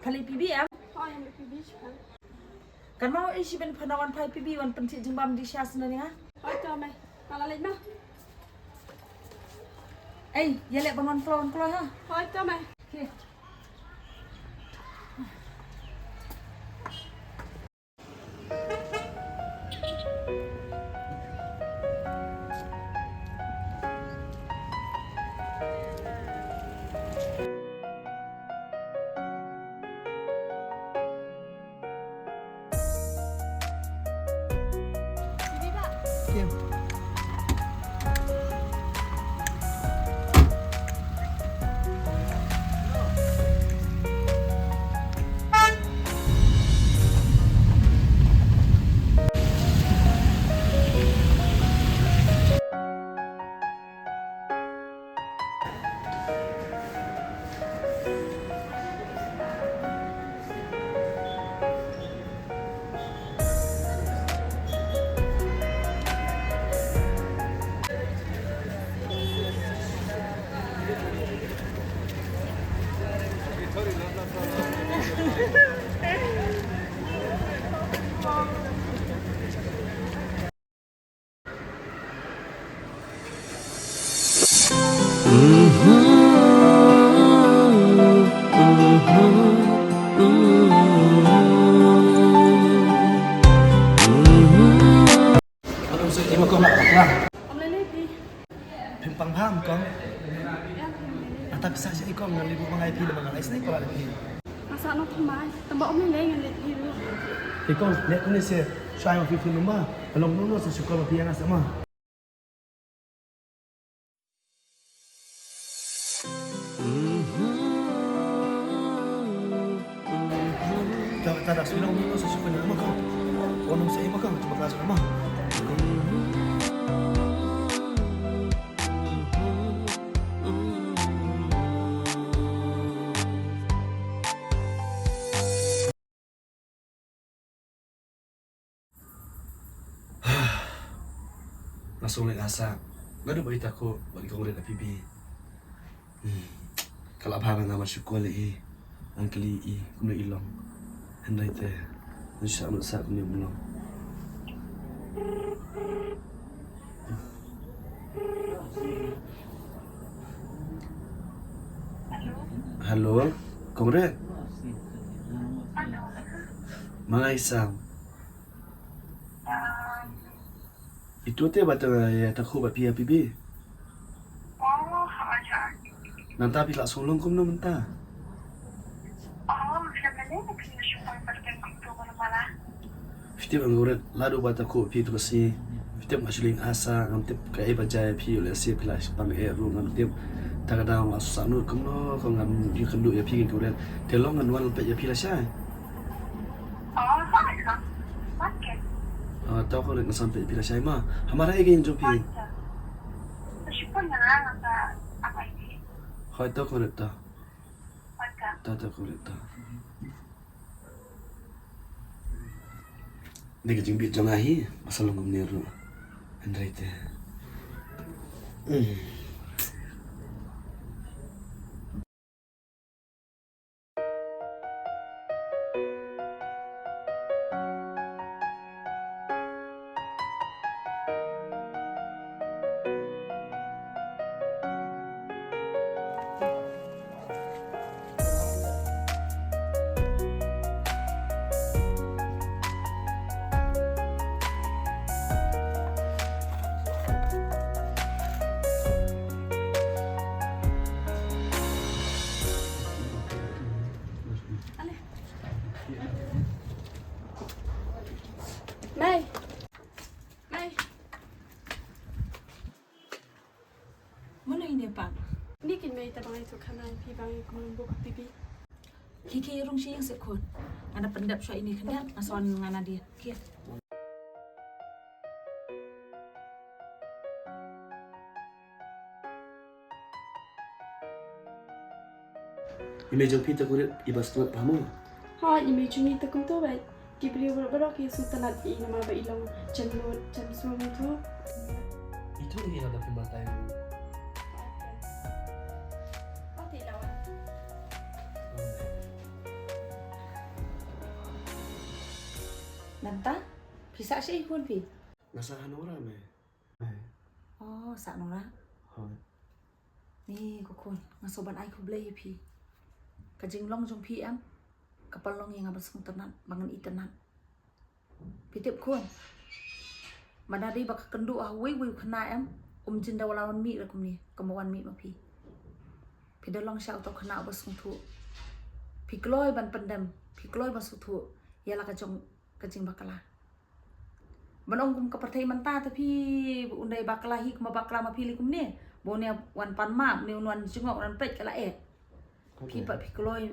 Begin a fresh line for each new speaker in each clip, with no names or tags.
Pali PBM.
Oh, yang PB siapa?
Kan mau isi ben panawan Pali PB wan penting jembam di syas nani ha.
Oh, itu mai. Malah lain mah.
Ya lek bangun floor ha.
Oh, itu mai.
Okay.
Mà con lại bọc ra
Om lain lagi.
Phim pang paham con tapi saja ikon ngan libu mangai pi dengan ais ni kalau pi
Masa nak mai. Tambah om lain yang lihat dulu.
ikon lihat ni se saya mau film rumah belum nono sesuka pi yang sama tak ada film nono sesuka ni rumah kau orang saya makan cuma kelas rumah langsung naik asa. Gak ada berita aku bagi kau lihat PB. Kalau apa nama syukur lagi, angkeli kuno ilong. Hendak itu, insya Allah saya kuno belum. Halo, kongret. Mga isang. Itu teh batang ya takhu bat pia PB.
Oh, aja.
Nanta pi lak solong kum no menta.
Oh, sebenarnya kita cuma bertemu tu malah.
Fitip anggurat ladu bat aku pi tu kasi. Fitip ngasuling asa ngamtip kai bajai pi oleh si pila pang ru ngamtip tagadang asus anu kum no kong ngam yu kendu ya pi kuret. Telong ngan wal pe ya pi la syai.
Oh, aja. Makan.
Tahu kau nak sampai pila syai mah. Hamara ege yang jopi.
Syukur nak apa ini?
Hai tahu kau nak tak?
Makan.
Tak kau nak tak. Dia kecing bit jangahi pasal longum niru. Andai teh.
Mai. Mai.
Mana ini pak?
Ni kin mai tabang itu kanai pi bang kumun buka PB.
Kiki rung si yang sekun. Ada pendap syai ini kena ason ngana dia. Kia.
Imej pi tak kuret ibas tu pahamu.
Ha, ini cuni takum tu baik. Kibri berberok ya sultanat ini nama ba ilang cenut censuang itu.
Itu ni ada pembatai.
Oh, tidak.
Nanta, bisa siya ikon pi.
Nasa Hanora me.
Oh, sa nora.
Hoi.
Ni ko ngasoban ai ko blay pi. Kajing long jong pi am. Kapal long yang abas kong tenan, bangan itenan. Pitip kun. Madari baka kendu wei kena am. Jinda walawan mi rakum ni, kemawan mi ma pi. Pidalong siya auto kena abas kong tu. Pikloy ban pendam, pikloy ban sutu. Yala kajing bakala. Manong kum kapartai manta tapi undai bakala hi kuma bakala ma pilih kum ni. Bonia wan pan map ni wan jengok wan pet kala Pi pa pikloy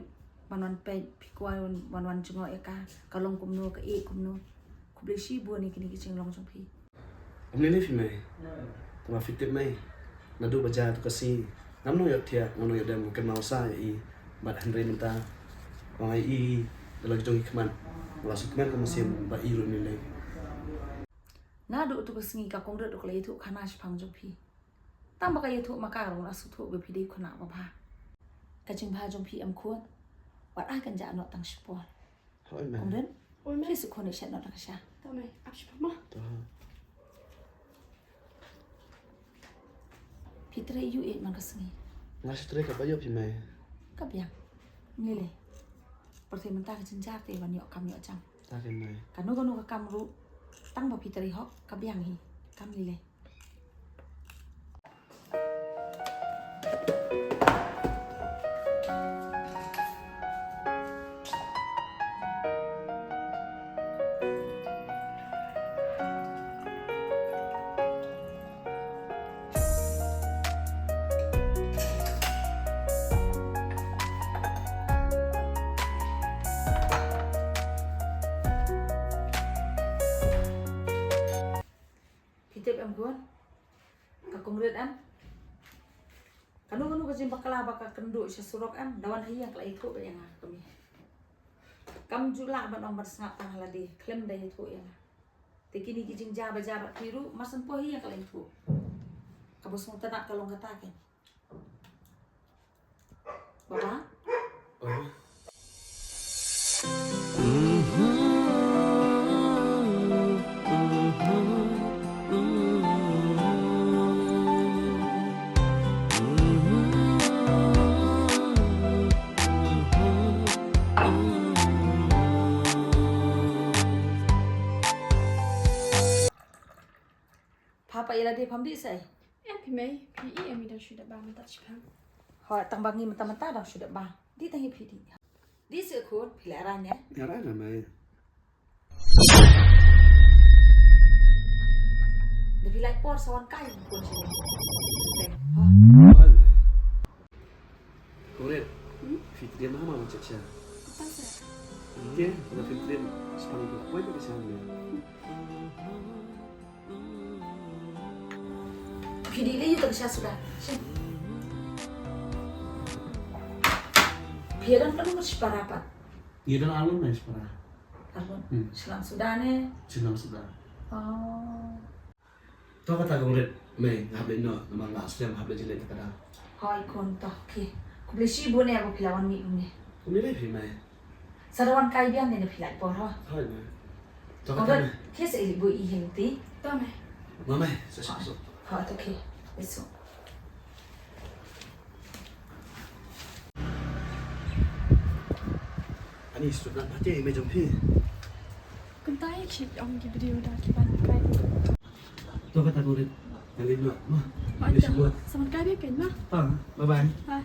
wan pet pikloy wan jengok ka. Kalong kum no ka kum no. Kublesi bu ni kini kicing long jong pi.
Amne fi me. Tama fitip me. Nadu baja tu kasi. Namno yak tia, namno yak dem ken mausa i bat handre minta. Wangai i dalam jong ikman. Wasu kman ka musim ba i ru ni le.
Nadu tu kesengi ka kong duk le tu kana shpang jong pi. Tam baka ye tu makarong asu tu be pi de khona ba ba. Kajing ba jong pi am kuat. Wat ai kan ja no tang spol.
Hoi me.
Kong den.
Oi me.
Pi su khone shat no ta sha.
Ta me, ap shpa ma.
To.
Pitre yu man kesengi.
Ngas tre ka bayo pi me.
Kabyang. Nile. Perti mentah kejenjak te wan yo kam yo jam.
Ta ken me.
Kanu ka kam ru. Tang ba pitre hok kabyang hi. Kam lile. Pitip am kuan. Ka kongret am. Kanu kajing bakala baka kendu sya surok am dawan hiang kala itu ba yang kami. Kam jula ba nomor sengap tang haladi klem dai itu yang. Tekini kijing jaba tiru masan po hiang kala itu. Kabus mo tanak kalong kataken. Baba?
Oh.
Papa ila de pam di sai.
Pi me, pi I am ida shida ba mata shpa.
Ho tang bangi mata dah sudah ba. Di tangi pidi. Di se ko pilaran ya.
Ya ra na me.
De pilai por sawan kai ko sini. Ha.
Hoi me. Kore. Fitri mama macam cia.
Ta sa.
Iya, na fitri spang ko. Poi ka sa me.
Pidi le yu tak sya sudah. Biaran kan harus parapat.
Iya dan alun na ispara.
Alun. Selang sudah ne.
Sinang sudah.
Oh.
To kata kongret me hable no nama ngas jam hable jele ta kada.
Hai kon toh ke. Ku beli si bone aku pilawan mi ne.
Umi le fi me.
Sarawan kai biang ne pilai por ha.
Hoi me. To
Kau
kata
kan
me.
kes ibu I henti.
Ta me.
Mama, sa sa.
Ha to ke. Besok.
Ani sudah nanti me jom pi.
Kun ta ek ship ong ki video da ki ban kai.
To kata kongret. Nalin no. Ma.
Ma
Bisa buat.
saman kai be pen ma.
Ah, bye bye.
Ha.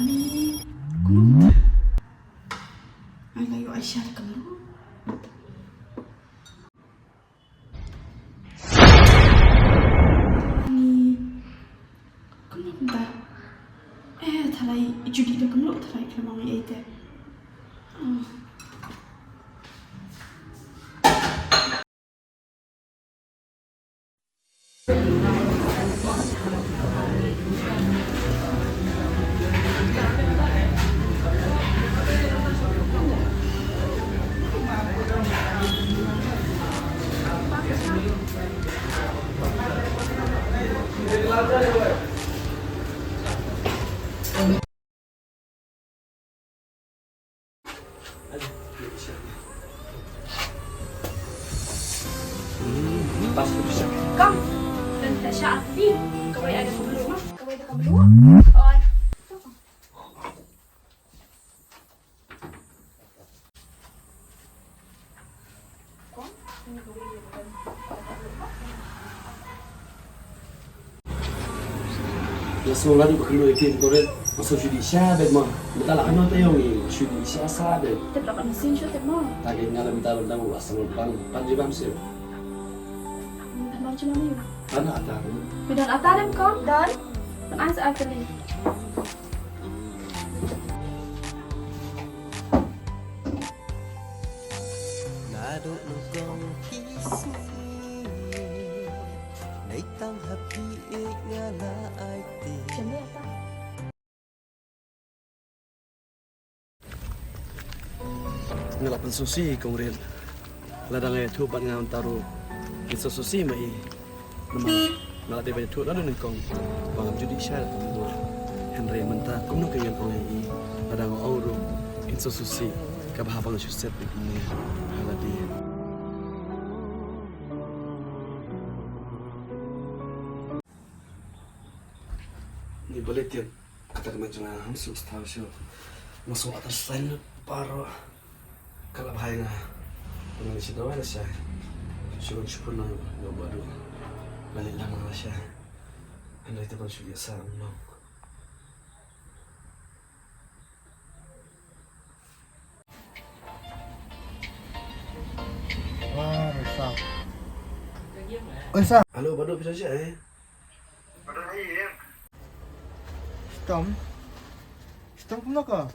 Ani kuno. Ay layo ay siya ka mo. Ani kuno ba? Thalai judi da kuno thalai klamang ay te.
Pas bisa.
Kom, dan Tasha Afi. Kaway ada ko belum mah? Kaway ada ka belum? Oh.
Ya soalnya di kedua itu korek masuk judisia bagaimana? Kita lah kan tahu yang judisia sahaja.
Tetap kan mesin show temo.
Tak ingat lah kita berdua asal panji bangsa.
Ano cuma ni?
Mana ada?
Pidan atarem kom dan pan sa atali.
Nado nukong kisi Naitang happy nga na ay ti
Jami ata.
Ngelapan susi kemudian ladang ay tuban nga taru kita susi mai nama ngalati banyak tu lalu nengkong bangam judicial tu Henry mentah kumno kenyan oleh i ladang auru inso susi kabahabang suset begini haladi ni boleh tiap kata macam hamsu tahu sih masuk atas lain paro kalau bahaya dengan si doa lah sih syukur nang nggak baru balik lama lah sih anda itu kan sudah sama
Wah, rusak. Oi, sa.
halo baru bisa sih
Ada ni ya.
Stom. Stom kumna ka?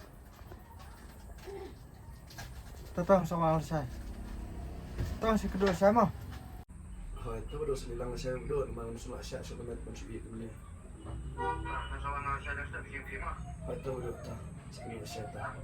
Tatang sama saya. Tatang si kedua sama.
oh itu baru sembilan saya baru malam sulah syak sudah met mencuci dulu
Masalah nasi ada tak bikin film.
oh itu baru tak sembilan syak tak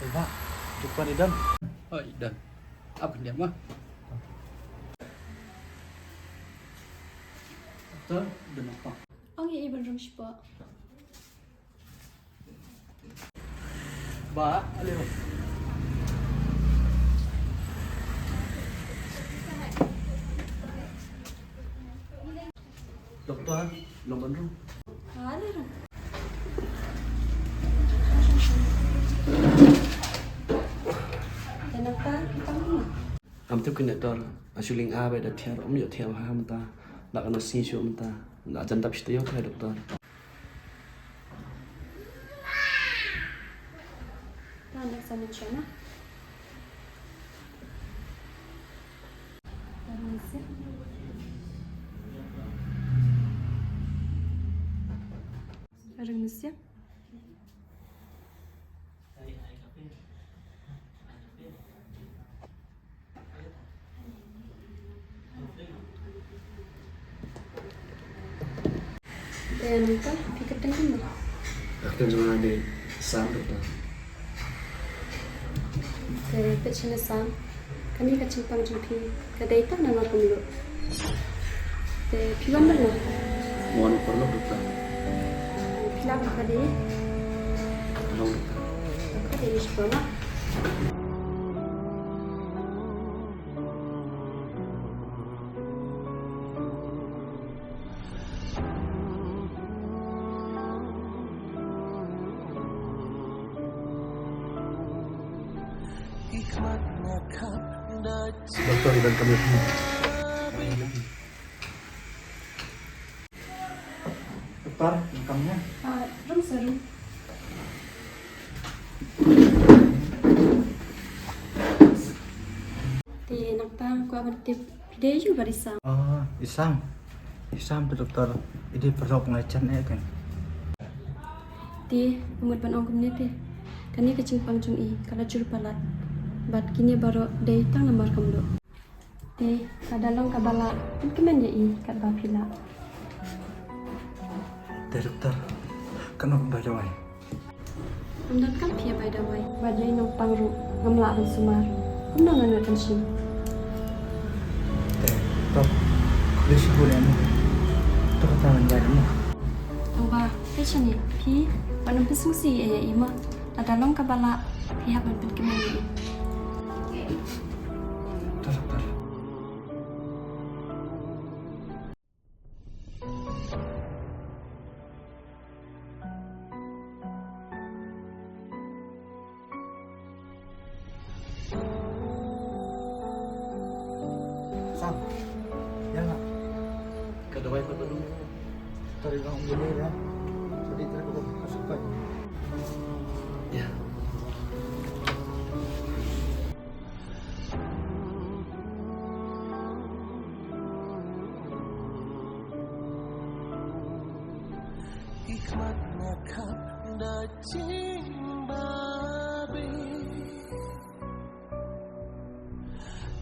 Pak, jumpa di dan.
Oh, dan apa dia mah? Betul, dan apa?
Ang iiban rum siya.
Ba, aliro.
dokter nomor rum
Ano rum? Danatan tang.
am tu kena dor asuling a bai da thiar om yo thiam ha mata la kana si shu mata la jan tap shte yo thai doktor
Tanak sa niya na. Tanisip. Parang nasip. Dan apa? Pikir tengah ni.
akan cuma ada sam doktor
Dari kecil sam, kami kecil pang jumpi. Kadai tak nama pemilu. Dari pilam mana?
mohon perlu doktor
Pilam kadai.
tolong doktor
Kadai ni sekolah.
Hikmat nakap na
doktor dan kami
dokter makamnya.
Room serum. Di enak tang, ku abang tip video juga barisa.
Oh, Isam tuh dokter. Ini perlu pengajian ya kan.
Di umur ban ong community. Kani kecing pangcung i kala cur palat. Bat kini baru day tang lamar kamdo. Di kadalong kabala kan kemen ya i kat bapila.
Dokter, kenapa badawai?
Amdan kan pia by the way. Bajai nong pangru ngamla abang sumar. Kumna ngan kan sim.
Dokter, kulis boleh mu. Dokter tangan jadi mu.
Tauba, fashion ni pi panam pesungsi ya ima. Kadalong kabala pihak ban pen kemen ya i.
Dokter. Sam, ya nggak?
Kadawai pa dulu.
Tadi kamu gini ya. Jadi terus masuk ke.
Ya.
Hikmatnya kanda cimbabi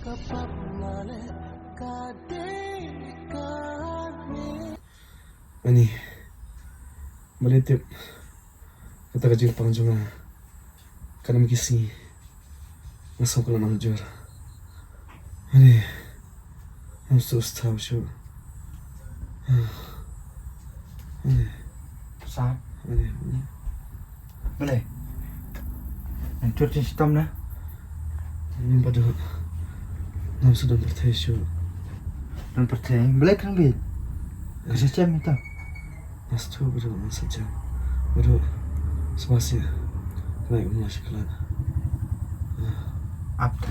Kapat nale kadekani
Ani. Malitip. Kata kajing pangjunga. Kana mikisi. Masuk ko lang jur. Ani. I'm so starved, sure.
Sam,
Ani.
boleh. Hancur sistem na.
Ini pada nam sudah bertanya sure.
Dan percaya, boleh kan bil? Kasih jam itu.
Mas tu baru masa jam. Baru semasa naik umur sekolah.
Apa?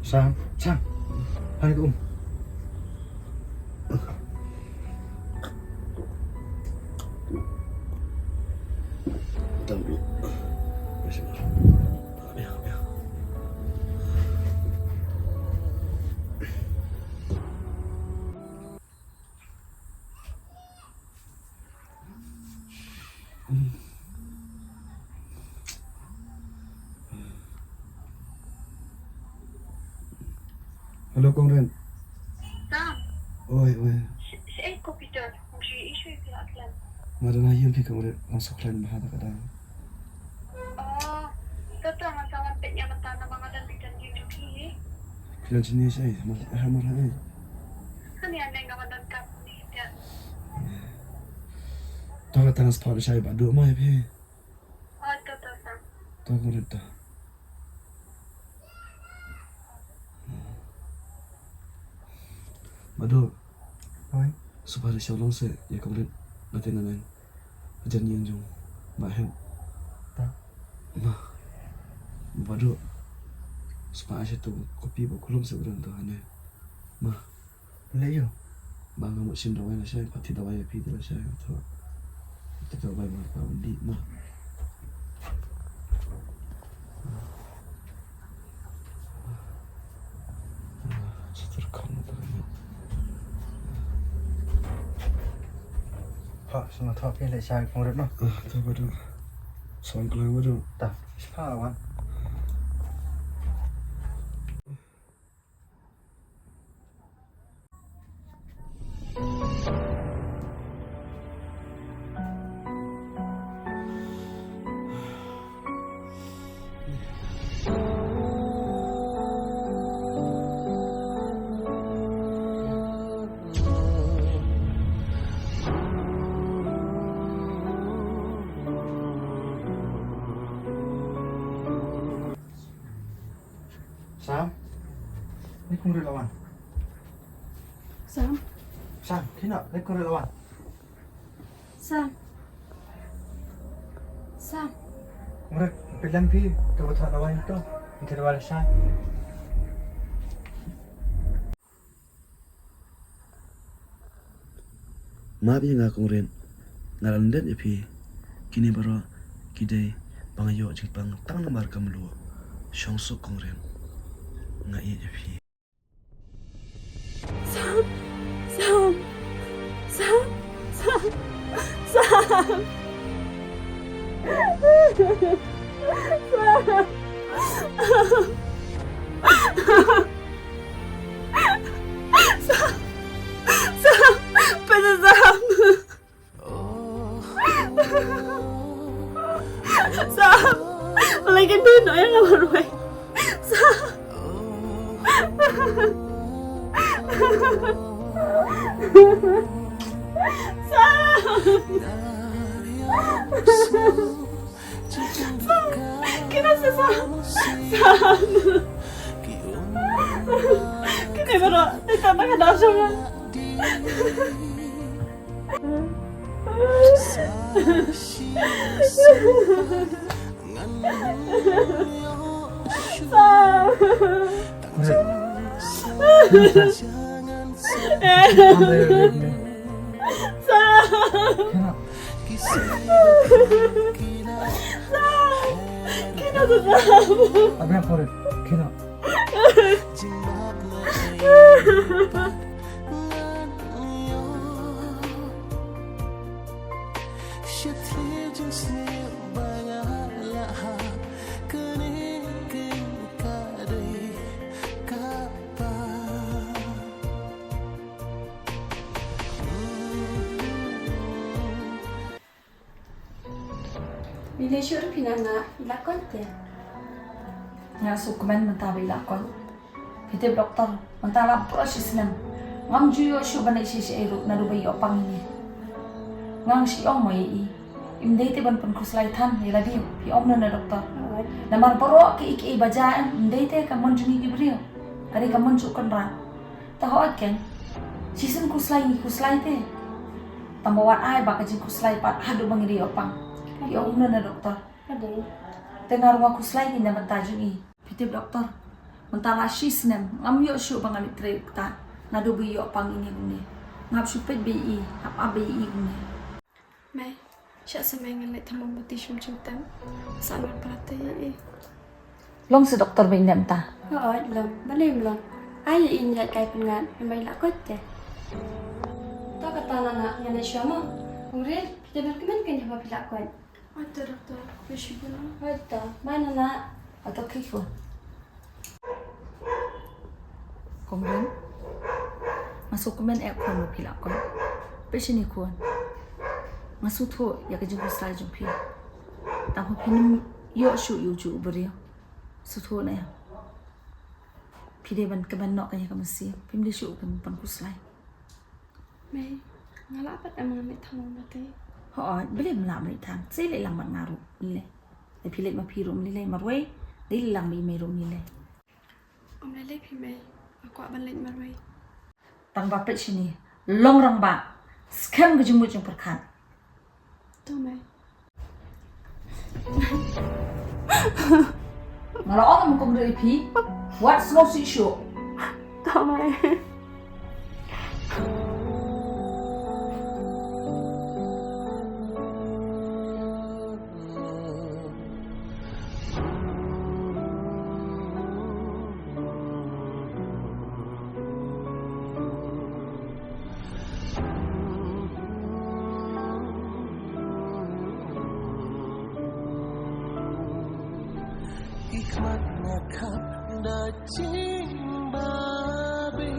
Sam, hai Om.
Tahu dulu. Ya, ya. Halo Kongren.
نعم
Oi.
سأل كمبيوتر وشي إيش في الأكلام
Madana yun pi Kongren masuk lain bahasa kadang.
Totoo man sa mga penya mata na mga landigan dito ki.
Kailan jenis ay mali hamar ay.
Kani ano nga madagkat ni dia.
Tahu tangan sepatu saya badu mai pi.
Totoo sa.
Tahu Kongren ta. Badu
Oi.
supaya siapa long se ya Kongren nanti nanen. Ajan yang jong bahem.
Tak.
Nah. Badu supaya saya tu kopi bakulum sebenarnya tu ane. Mah.
Boleh yo.
Bangga mo sin rawai na siya, pati dawai api dila siya. Ito. Ito dawai mga paundi mo. Sa terkal mo talaga.
Ha, semua tahu pilih saya kongret no.
Ito ba do? Saan ko lang ba do?
Tak, sepawan. Sam, ini kongret lawan.
Sam,
Sam, kena, ini kongret lawan.
Sam. Sam.
Kongret, pilihan pi, coba tak lawan itu. Ini kedua saya.
ma bi nga kong ren ngaran den ya pi kini baro kidai bangayo jing pang tang na mar kam lu shong su kong ren nga i ya pi
Malay din no yang ngamarway. Kinasa Kini baru ditambah ke dalam.
Abi aku rin. Kina.
Bila syur pinana ilakon te.
Nga sukumen mentah bilakon. Pitip doktor mentah lapor sisnem. Ngam juyo syu banai sisi eru nadu bayi opang ini. Ngang si om moi i. Imdei te ban pen kuslai than yela dio pi om na doktor. Namar poro ke iki bajaan imdei te kamon juni gibrio. Kari kamon sukan ra. Tahu ken. Sisen kuslai te. Tambawat ai bakajin kuslai pat hadu bangiri opang. Pi om na doktor.
Ada.
Tengah rumah kuslai ni nama tajung i. Pitip doktor. Mentala sisnem ngam yo syu bangali trek ta. Nadu bi yo pang ini gune. Ngap supet bi hap abi gune.
Mai, siya sa may ngalit tamang buti siyang cintam. Saan magparata iya eh.
Long si doktor ba indam ta?
Oo, lang. Balim lang. Ay, inyat kay pengan. May lakot eh. Ito katana na nga na siya mo. Kung real, kita berkeman kan siya mapilakot. Ito, doktor. Wish ko na. Ito, mana na?
Atau kiko? Kongren? Masuk kemen kon mo pila kon. Pesini kon. Masuk tu ya kejung kuslai jumpi. Tanpa pinim yo syu yuju beriyo. Sutu na ya. Pide ban kemen nok kanya kamasi. Pim de syu pan kuslai.
May, ngalapat ang mga may tamang bati.
Họ beli melam ni tang. Saya le lang ngaru ni le. Le pilet ma pirum ni le marway. Dili lang may mayroon ni le.
Om lalay pi may. Ako abanlit marway.
Tang bapet sini. Long rang ba. Scam kejung mujung perkan.
Ito may.
Ngalo ako mo kong pi. What's no si show?
Ito may.
Hikmatnya kap dacing babi.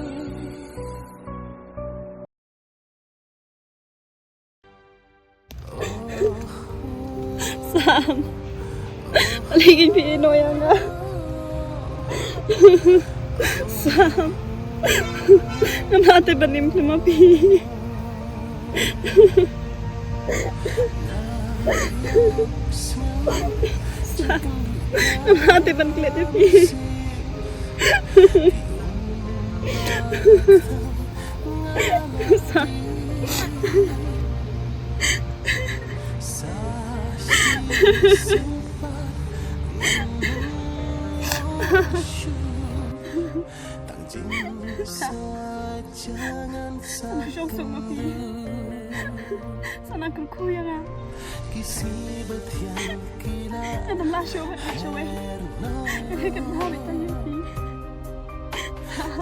Sam. Paligid piino yan nga. Sam. Namate ba nim lumapi? Sam. Namate ban klet pi. Sam.
jangan sakit
Sana aku yang ah.
Kisi betiang kila
Ada melasyo, melasyo. Ini kan mau bertanya pi.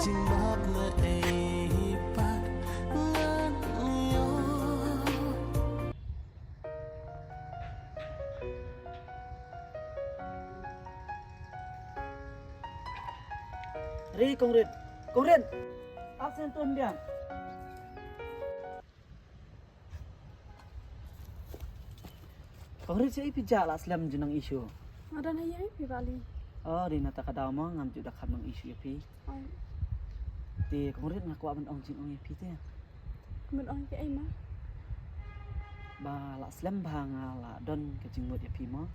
Jimbab na eipat ngan yo
Ri Kongrin. Kongrin. Absen tuan dia. Kongrin saya pijak lah selam jenang isu.
Ada naya pi bali.
Oh, di nata kadau mo ngam juda kam nang isu ya pi.
Oh,
Ti Kongrin ngaku aban ong jing ong ya pi te.
kemen ong ke ai mah.
Ba la selam ba ngala don ke jing mot ya pi mo.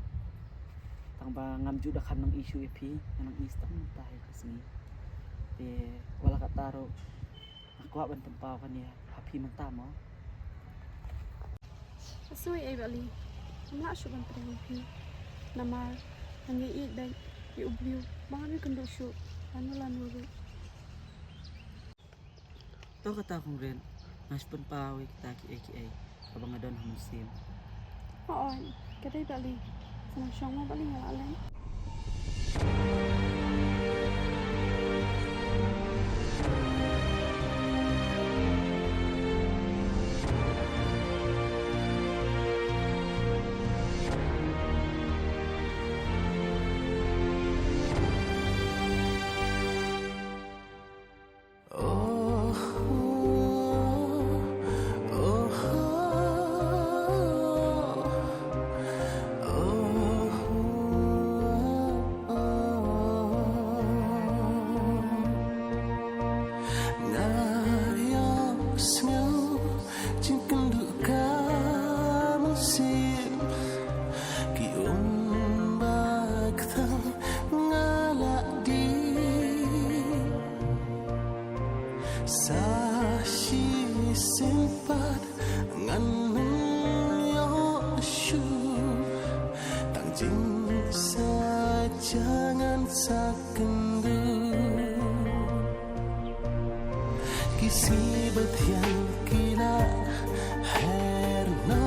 Tang ba ngam juda kam nang isu ya pi nang istam tai ke sini. Ti wala kataro ngaku aban tempau kan ya happy mentah mo.
Sui ai bali. Melasyo ban pergi pi. Nama hanya i dan i ubliu. Bangan mi kendo syu. Lanu
Tau kata Kongrin. Mas pun pawi kita ki abang adon musim.
Oh, kedai bali. Senang syong mau bali ngalalai.
Sashi simpat ngan yo shu tang jing sa jangan sakendu kisi betiang kila herno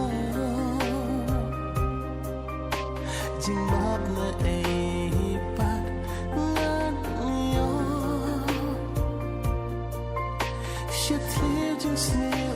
jing map na eipat ngan yo Shit, jing snare